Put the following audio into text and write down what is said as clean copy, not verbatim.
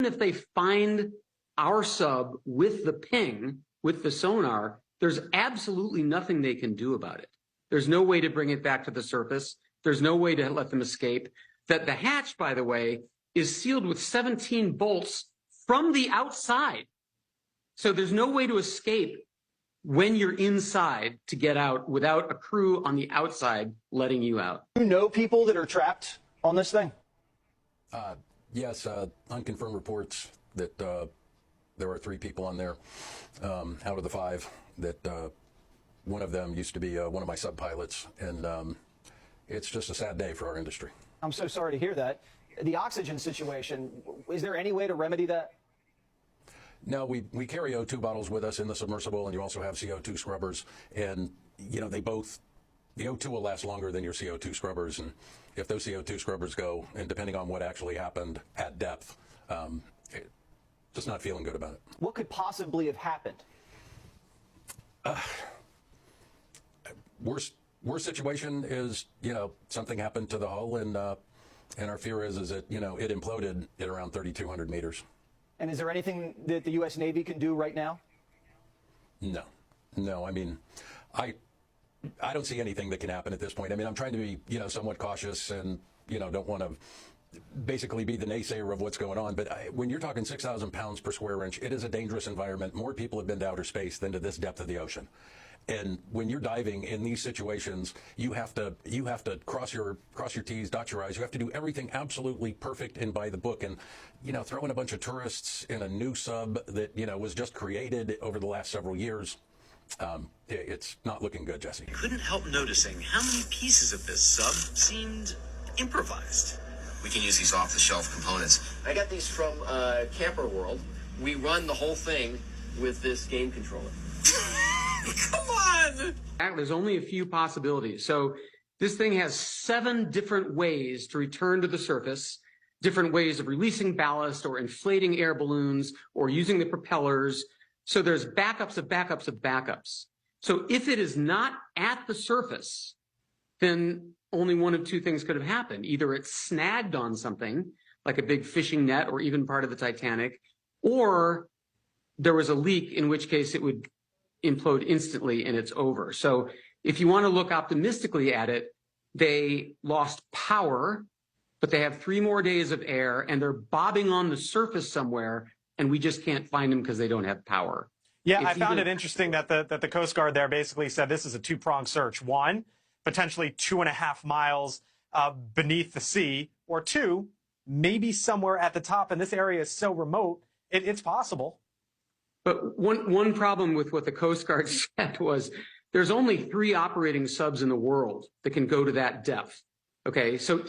if they find our sub with the ping, with the sonar, there's absolutely nothing they can do about it. There's no way to bring it back to the surface. There's no way to let them escape. That the hatch, by the way, is sealed with 17 bolts from the outside. So there's no way to escape when you're inside to get out without a crew on the outside letting you out. Do you know people that are trapped on this thing? Yes, unconfirmed reports that there are 3 people on there out of the 5. That one of them used to be one of my sub-pilots, and it's just a sad day for our industry. I'm so sorry to hear that. The oxygen situation, is there any way to remedy that? No, we carry O2 bottles with us in the submersible, and you also have CO2 scrubbers. And, you know, the O2 will last longer than your CO2 scrubbers. And if those CO2 scrubbers go, and depending on what actually happened at depth, just not feeling good about it. What could possibly have happened? Worst situation is, you know, something happened to the hull, and our fear is that, you know, it imploded at around 3,200 meters. And is there anything that the U.S. Navy can do right now? No. I mean, I don't see anything that can happen at this point. I mean, I'm trying to be, you know, somewhat cautious and, you know, don't want to basically be the naysayer of what's going on. But when you're talking 6,000 pounds per square inch, it is a dangerous environment. More people have been to outer space than to this depth of the ocean. And when you're diving in these situations, you have to cross your T's, dot your I's. You have to do everything absolutely perfect and by the book. And, you know, throw in a bunch of tourists in a new sub that, you know, was just created over the last several years. It's not looking good, Jesse. Couldn't help noticing how many pieces of this sub seemed improvised. We can use these off-the-shelf components. I got these from Camper World. We run the whole thing with this game controller. Come on! There's only a few possibilities. So this thing has 7 different ways to return to the surface, different ways of releasing ballast or inflating air balloons or using the propellers. So there's backups of backups of backups. So if it is not at the surface, then only one of 2 things could have happened. Either it's snagged on something, like a big fishing net or even part of the Titanic, or there was a leak, in which case it would implode instantly and it's over. So if you want to look optimistically at it, they lost power, but they have 3 more days of air and they're bobbing on the surface somewhere, and we just can't find them because they don't have power. Yeah, I found it interesting that the Coast Guard there basically said this is a 2-pronged search. 1, potentially 2.5 miles beneath the sea, or 2, maybe somewhere at the top, and this area is so remote, it's possible. But one problem with what the Coast Guard said was there's only 3 operating subs in the world that can go to that depth. Okay, so